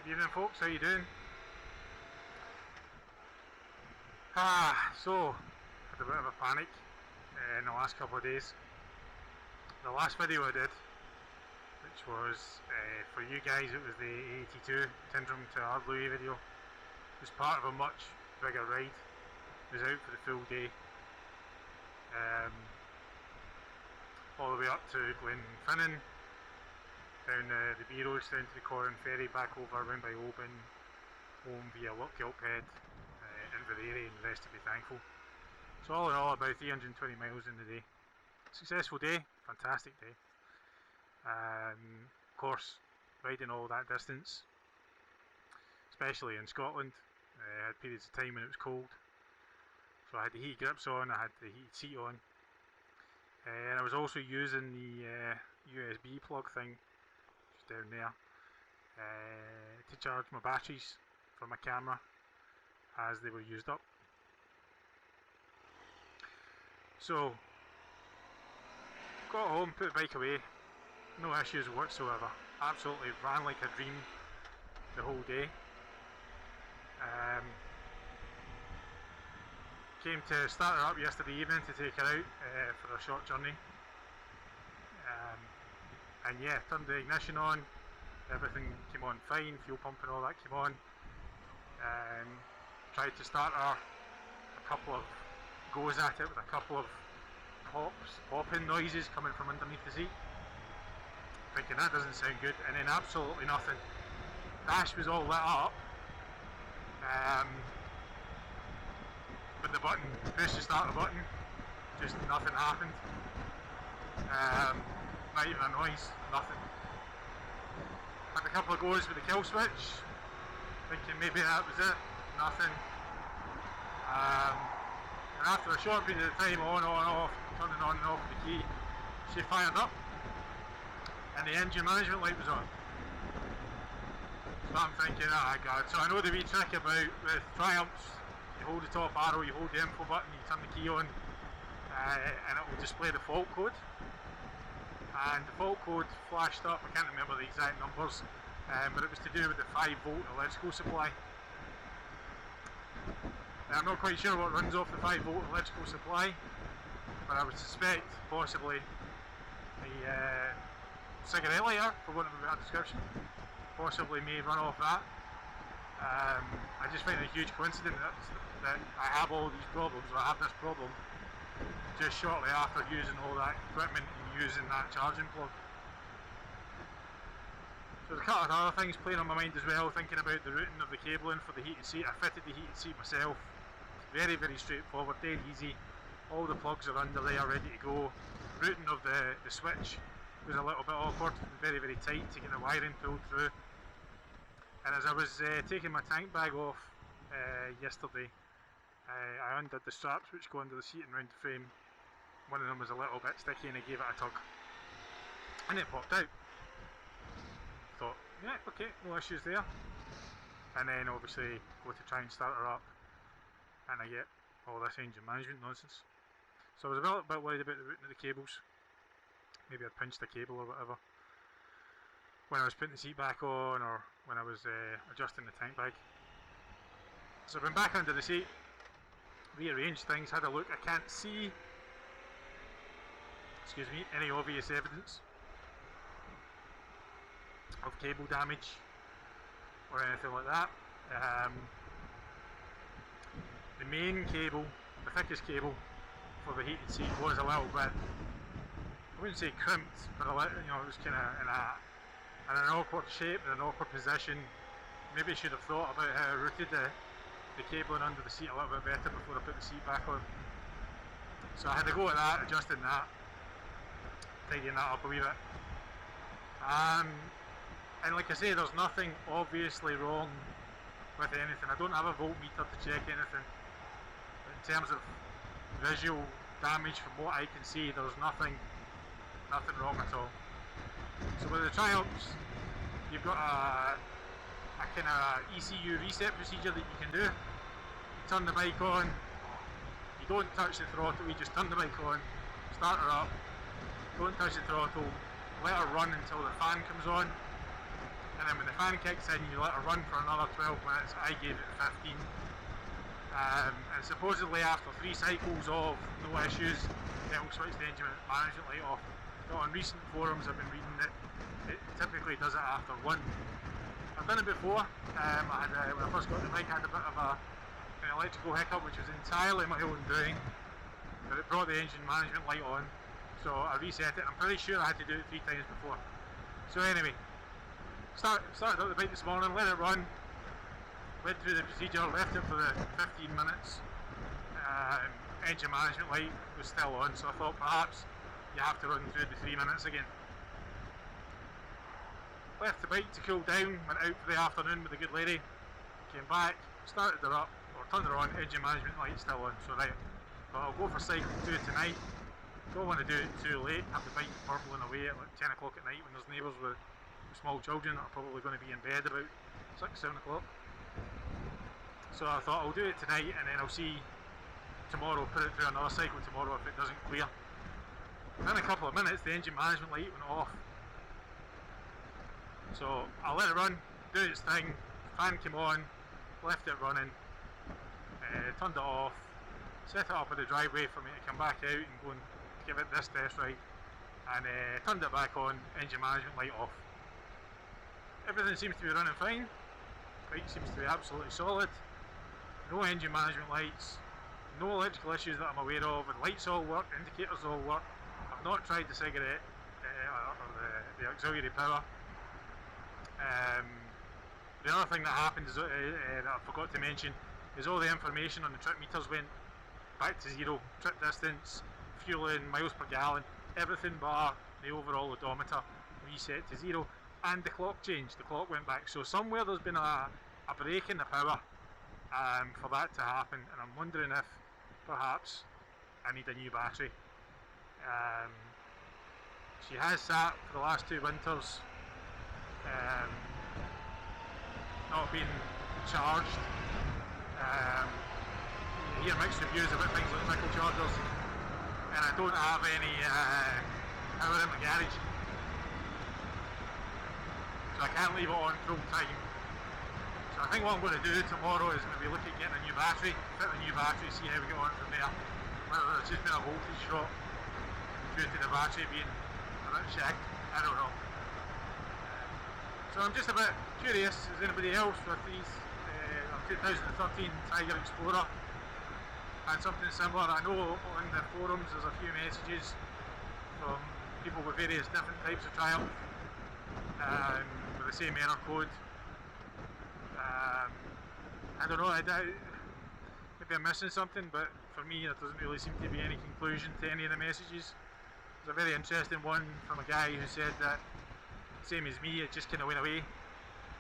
Evening folks, how you doing? So had a bit of a panic in the last couple of days. The last video I did, which was for you guys, it was the 82 Tindrum to Ardloy video. It was part of a much bigger ride. It was out for the full day, all the way up to Glenfinnan, down the B roads down to the Corran ferry, back over round by Oban, home via Gilphead, Inverary, and the rest to be thankful. So all in all, about 320 miles in the day. Successful day, fantastic day. Of course, riding all that distance, especially in Scotland, I had periods of time when it was cold, so I had the heated grips on, I had the heated seat on, and I was also using the USB plug thing, which is down there, to charge my batteries for my camera as they were used up. So got home, put the bike away, no issues whatsoever, absolutely ran like a dream the whole day. Came to start her up yesterday evening to take her out for a short journey, and yeah, turned the ignition on, everything came on fine, fuel pump and all that came on. Tried to start her, a couple of goes at it with a couple of popping noises coming from underneath the seat, thinking that doesn't sound good, and then absolutely nothing. Dash was all lit up, but the button, push to start the button, just nothing happened. Not even a noise, nothing. Had a couple of goes with the kill switch, thinking maybe that was it, nothing. And after a short period of time, on, off, turning on and off the key, she fired up, and the engine management light was on. So I'm thinking, oh god. So I know the wee trick about with Triumphs, you hold the top arrow, you hold the info button, you turn the key on, and it will display the fault code. And the fault code flashed up, I can't remember the exact numbers, but it was to do with the 5-volt electrical supply. I'm not quite sure what runs off the 5-volt electrical supply, but I would suspect possibly the cigarette lighter, for want of a better description, possibly may run off that. I just find it a huge coincidence that I have all these problems, or I have this problem, just shortly after using all that equipment and using that charging plug. So there's a couple of other things playing on my mind as well, thinking about the routing of the cabling for the heated seat. I fitted the heated seat myself, very straightforward, dead easy. All the plugs are under there, ready to go. Routing of the switch was a little bit awkward, very tight to get the wiring pulled through. And as I was taking my tank bag off yesterday, I undid the straps which go under the seat and round the frame. One of them was a little bit sticky and I gave it a tug, and it popped out. Thought, yeah, okay, no issues there. And then obviously go to try and start her up, and I get all this engine management nonsense. So I was a little bit worried about the routing of the cables. Maybe I'd pinched a cable or whatever when I was putting the seat back on, or when I was adjusting the tank bag. So I've been back under the seat, rearranged things, had a look. I can't see, excuse me, any obvious evidence of cable damage or anything like that. The main cable, the thickest cable for the heated seat, was a little bit, I wouldn't say crimped, but it was kind of in an awkward shape, in an awkward position. Maybe I should have thought about how I routed the cabling under the seat a little bit better before I put the seat back on. So I had to go at that, adjusting that, tidying that up a wee bit. And like I say, there's nothing obviously wrong with anything. I don't have a voltmeter to check anything. But in terms of visual damage, from what I can see, there's nothing wrong at all. So with the Triumphs, you've got a kind of ECU reset procedure that you can do. You turn the bike on, you don't touch the throttle, you just turn the bike on, start her up, don't touch the throttle, let her run until the fan comes on, and then when the fan kicks in you let her run for another 12 minutes. I gave it 15. And supposedly after 3 cycles of no issues, it will switch the engine management light off. But on recent forums I've been reading that it typically does it after 1. I've done it before. When I first got the bike, I had a bit of an electrical hiccup, which was entirely my own doing, but it brought the engine management light on, so I reset it. I'm pretty sure I had to do it 3 times before. So anyway, started up the bike this morning, let it run, went through the procedure, left it for the 15 minutes. Engine management light was still on, so I thought perhaps you have to run through the 3 minutes again. Left the bike to cool down, went out for the afternoon with a good lady, came back, started her up, or turned her on, engine management light still on, so right, but I'll go for cycle 2 tonight. Don't want to do it too late, have the bike burbling away at like 10 o'clock at night when there's neighbours with small children that are probably going to be in bed about 6-7 o'clock. So I thought I'll do it tonight and then I'll see tomorrow, put it through another cycle tomorrow if it doesn't clear. Within a couple of minutes the engine management light went off. So I let it run, do its thing, fan came on, left it running, turned it off, set it up in the driveway for me to come back out and go and give it this test ride, and turned it back on, engine management light off. Everything seems to be running fine, bike seems to be absolutely solid, no engine management lights, no electrical issues that I'm aware of, the lights all work, indicators all work. I've not tried the cigarette or the auxiliary power. The other thing that happened is, that I forgot to mention, is all the information on the trip meters went back to 0, trip distance, fueling, miles per gallon, everything bar the overall odometer reset to 0, and the clock changed, the clock went back. So somewhere there's been a break in the power for that to happen, and I'm wondering if perhaps I need a new battery. She has sat for the last 2 winters not been charged. You hear mixed reviews about things like nickel chargers, and I don't have any power in my garage, so I can't leave it on full time. So I think what I'm going to do tomorrow is maybe look at getting a new battery, fit a new battery, see how we get on from there. Whether there's just been a voltage drop due to the battery being a bit shagged, I don't know. So I'm just a bit curious, is anybody else with these 2013 Tiger Explorer and something similar? I know on the forums there's a few messages from people with various different types of Triumph with the same error code. I don't know, maybe I'm missing something, but for me there doesn't really seem to be any conclusion to any of the messages. There's a very interesting one from a guy who said that, same as me, it just kind of went away.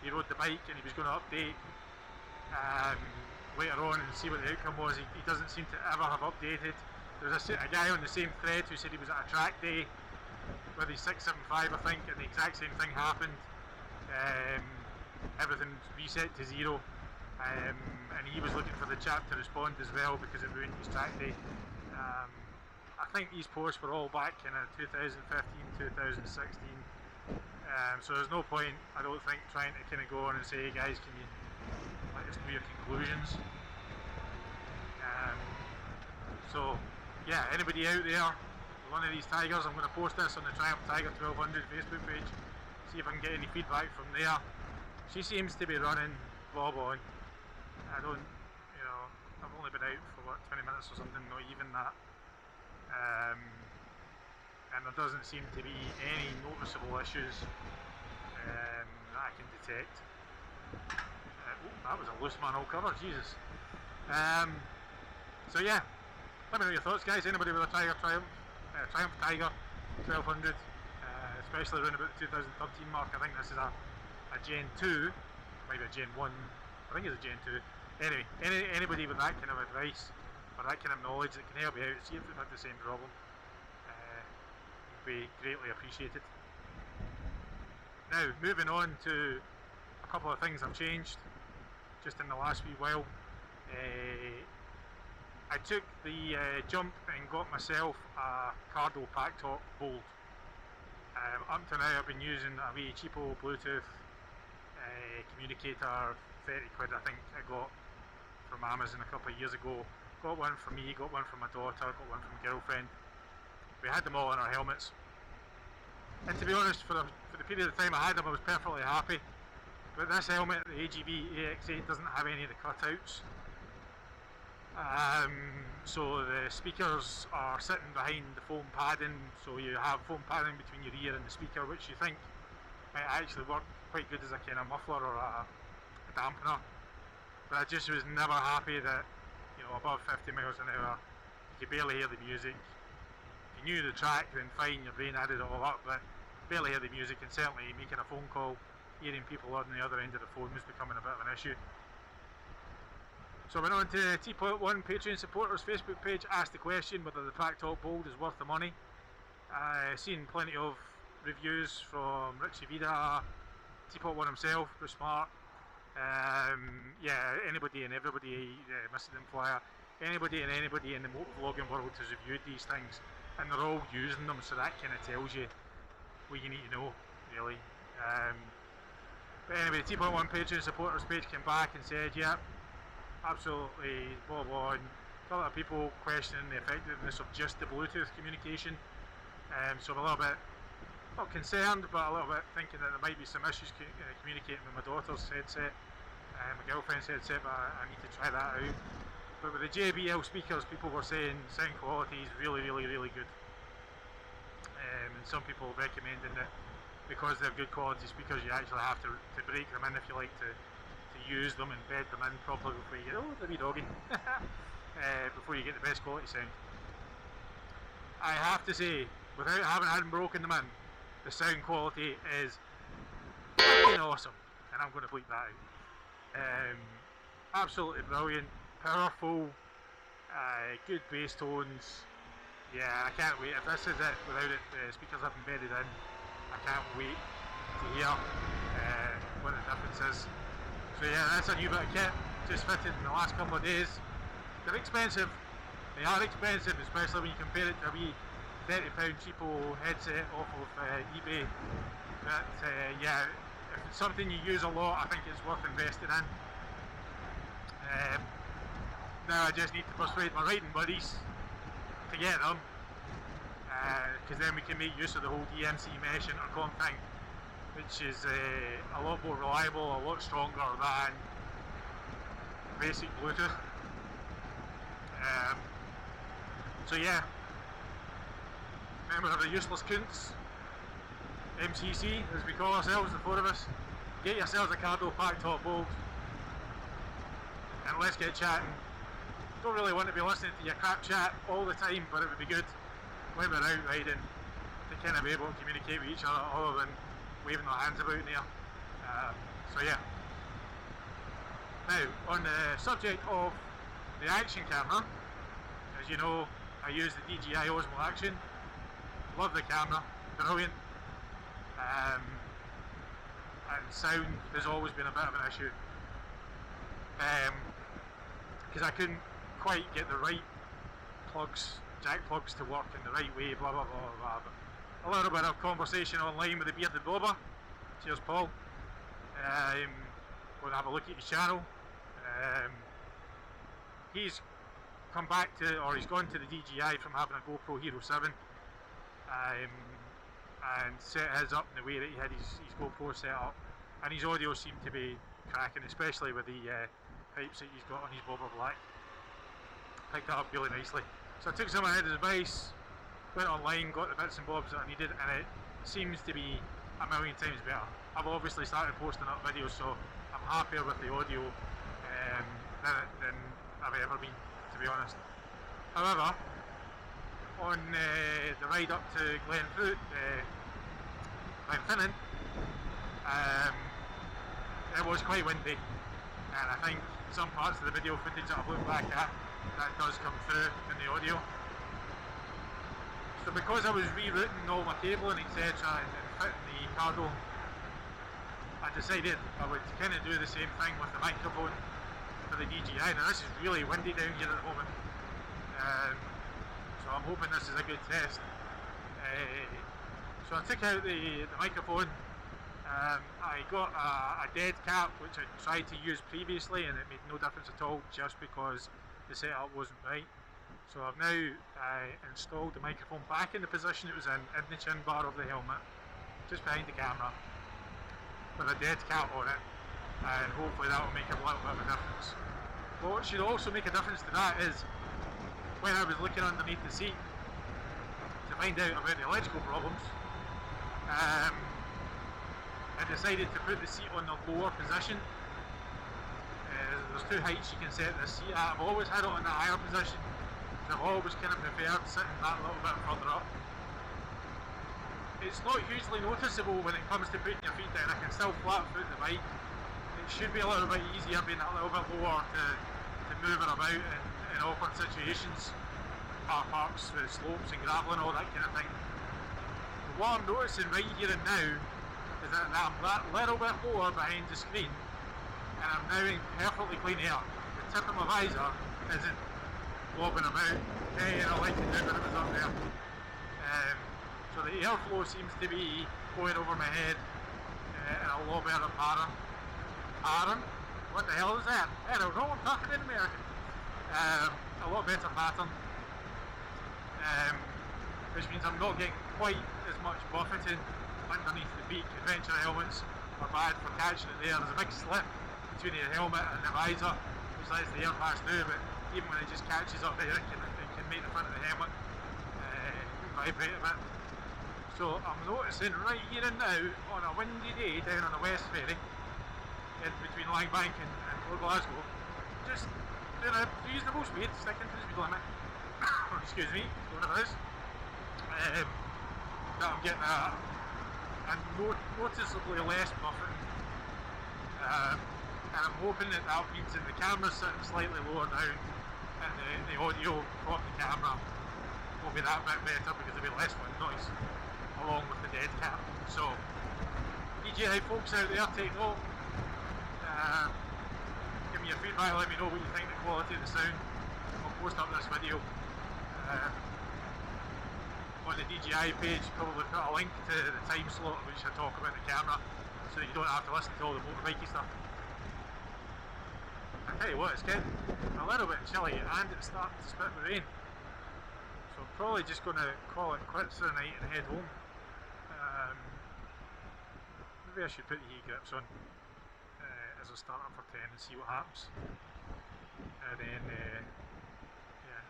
He rode the bike and he was going to update later on and see what the outcome was. He doesn't seem to ever have updated. There's a guy on the same thread who said he was at a track day with his 675, I think, and the exact same thing happened. Everything reset to 0, and he was looking for the chap to respond as well because it ruined his track day. I think these posts were all back in 2015, 2016. So there's no point, I don't think, trying to kind of go on and say, hey guys, can you let us know your conclusions. So yeah, anybody out there with one of these Tigers, I'm going to post this on the Triumph Tiger 1200 Facebook page, see if I can get any feedback from there. She seems to be running bob on. I don't, I've only been out for what, 20 minutes or something, not even that. And there doesn't seem to be any noticeable issues that I can detect. That was a loose manhole cover, Jesus. So yeah, let me know your thoughts, guys. Anybody with a Triumph Tiger 1200, especially around about the 2013 mark. I think this is a Gen 2, maybe a Gen 1, I think it's a Gen 2. Anyway, anybody with that kind of advice or that kind of knowledge that can help me out, see if they've had the same problem, be greatly appreciated. Now, moving on to a couple of things I've changed just in the last wee while. I took the jump and got myself a Cardo Packtalk Bold. Up to now I've been using a wee cheapo Bluetooth communicator, 30 quid I think I got from Amazon a couple of years ago. Got one for me, got one for my daughter, got one for my girlfriend. We had them all in our helmets. And to be honest, for the period of time I had them, I was perfectly happy. But this helmet, the AGV AX8, doesn't have any of the cutouts. So the speakers are sitting behind the foam padding, so you have foam padding between your ear and the speaker, which you think might actually work quite good as a kind of muffler or a dampener. But I just was never happy that, you know, above 50 miles an hour, you could barely hear the music. If you knew the track, then fine, your brain added it all up, but barely hear the music, and certainly making a phone call, hearing people on the other end of the phone was becoming a bit of an issue. So I went on to T.1 Patreon supporters Facebook page, asked the question whether the Packtalk Bold is worth the money. I've seen plenty of reviews from Richie Vida, T.1 himself, Bruce Smart, yeah, anybody and everybody, Mr. Flyer, anybody and anybody in the motovlogging world has reviewed these things, and they're all using them, so that kind of tells you what you need to know, really. But anyway, the T.1 Patreon supporters page came back and said, yeah, absolutely, blah blah, and a lot of people questioning the effectiveness of just the Bluetooth communication. So I'm a little bit, not concerned, but a little bit thinking that there might be some issues communicating with my daughter's headset, my girlfriend's headset, but I need to try that out. But with the JBL speakers, people were saying sound quality is really good. And some people recommending that because they're good quality speakers, you actually have to break them in if you like to use them and bed them in properly before you get, oh, the wee doggy, before you get the best quality sound. I have to say, without having broken them in, the sound quality is fucking awesome, and I'm going to bleep that out. Absolutely brilliant, powerful, good bass tones. Yeah, I can't wait. If this is it without it, the speakers have embedded in, I can't wait to hear what the difference is. So yeah, that's a new bit of kit, just fitted in the last couple of days. They're expensive, they are expensive, especially when you compare it to a wee £30 cheapo headset off of eBay. But yeah, if it's something you use a lot, I think it's worth investing in. Now I just need to persuade my riding buddies to get them, because then we can make use of the whole DMC mesh intercom thing, which is a lot more reliable, a lot stronger than basic Bluetooth. So yeah, member of the Useless Cunts, MCC as we call ourselves, the four of us, get yourselves a Cardo Packtalk Bold and let's get chatting. Don't really want to be listening to your crap chat all the time, but it would be good when we're out riding to kind of be able to communicate with each other other than waving our hands about in there. So yeah. Now, on the subject of the action camera, as you know, I use the DJI Osmo Action. Love the camera, brilliant. And sound has always been a bit of an issue. Because I couldn't quite get the right plugs, jack plugs to work in the right way, blah blah blah blah. But a little bit of conversation online with the bearded bobber. Cheers, Paul. Going to have a look at his channel. He's come back to, or he's gone to the DJI from having a GoPro Hero 7, and set his up in the way that he had his GoPro set up, and his audio seemed to be cracking, especially with the pipes that he's got on his Bobber Black. Picked that up really nicely. So I took some of his advice, went online, got the bits and bobs that I needed, and it seems to be a million times better. I've obviously started posting up videos, so I'm happier with the audio than I've ever been, to be honest. However, on the ride up to Glenfinnan, it was quite windy, and I think some parts of the video footage that I've looked back at, that does come through in the audio. So because I was rerouting all my cabling etc and fitting the Cardo, I decided I would kind of do the same thing with the microphone for the DJI. Now this is really windy down here at the moment, so I'm hoping this is a good test. So I took out the microphone I got a dead cap which I tried to use previously and it made no difference at all just because the setup wasn't right. So I've now installed the microphone back in the position it was in the chin bar of the helmet, just behind the camera, with a dead cap on it, and hopefully that will make a little bit of a difference. But what should also make a difference to that is when I was looking underneath the seat to find out about the electrical problems, I decided to put the seat on the lower position. There's two heights you can set this seat at. I've always had it on the higher position, so I've always kind of preferred sitting that little bit further up. It's not hugely noticeable when it comes to putting your feet down. I can still flat foot the bike. It should be a little bit easier being a little bit lower to move it about in awkward situations, car parks with slopes and gravel and all that kind of thing. But what I'm noticing right here and now is that I'm that little bit lower behind the screen and I'm now in perfectly clean air. The tip of my visor isn't bobbing about, and I like it when it was up there. So the airflow seems to be going over my head in a lot better pattern. What the hell is that? I don't know, I'm talking in American. A lot better pattern. Which means I'm not getting quite as much buffeting underneath the beak. Adventure helmets are bad for catching it there. There's a big slip between the helmet and the visor which lets the air pass through, but even when it just catches up there it can make the front of the helmet vibrate a bit. So I'm noticing right here and now on a windy day down on the West Ferry in between Langbank and Port Glasgow, just doing a reasonable speed, sticking to the speed limit, excuse me, going about this, that I'm getting a noticeably less buffering, and I'm hoping that means that the camera's sitting slightly lower down and the audio from the camera will be that bit better because there'll be less wind noise along with the dead cap. So DJI folks out there, take note, give me your feedback, let me know what you think of the quality of the sound. I'll post up this video on the DJI page, probably put a link to the time slot which I talk about the camera so that you don't have to listen to all the motorbikey stuff. I tell you what, it's getting a little bit chilly and it's starting to spit with rain, so I'm probably just going to call it quits for the night and head home. Maybe I should put the heat grips on as a starter for 10 and see what happens, and then yeah,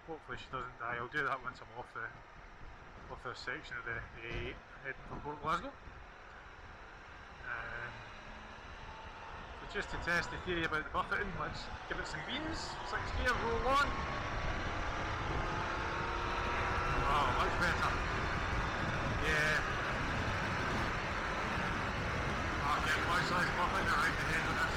hopefully she doesn't die. I'll do that once I'm off this section of the A8 heading for Port Glasgow. So just to test the theory about the buffeting, let's give it some beans. 6 gear, roll on. Oh, much better. Yeah. Oh, getting much less buffeting around the head of this.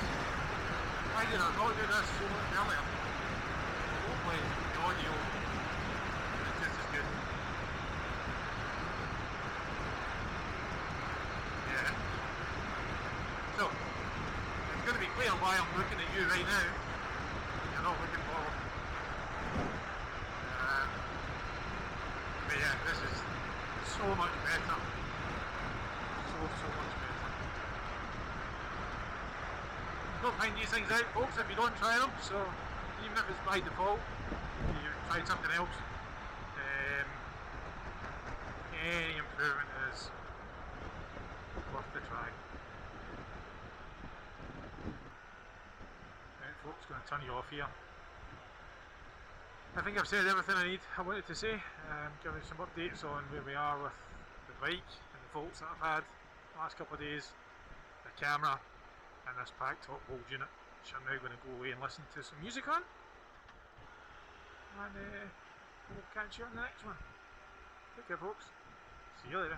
Why did I not do this so much earlier? Hopefully the audio is just as good. So, it's going to be clear why I'm looking at you right now. You're not looking forward. But yeah, this is so much better. So much better. Don't find these things out, folks, if you don't try them. So, even if it's by default, you try something else. Any improvement is worth the try. Right, folks, going to turn you off here. I think I've said everything I wanted to say. Give you some updates on where we are with the bike and the faults that I've had the last couple of days, the camera, and this Packtalk Bold unit, which I'm now going to go away and listen to some music on. And we'll catch you on the next one. Take care, folks. See you later.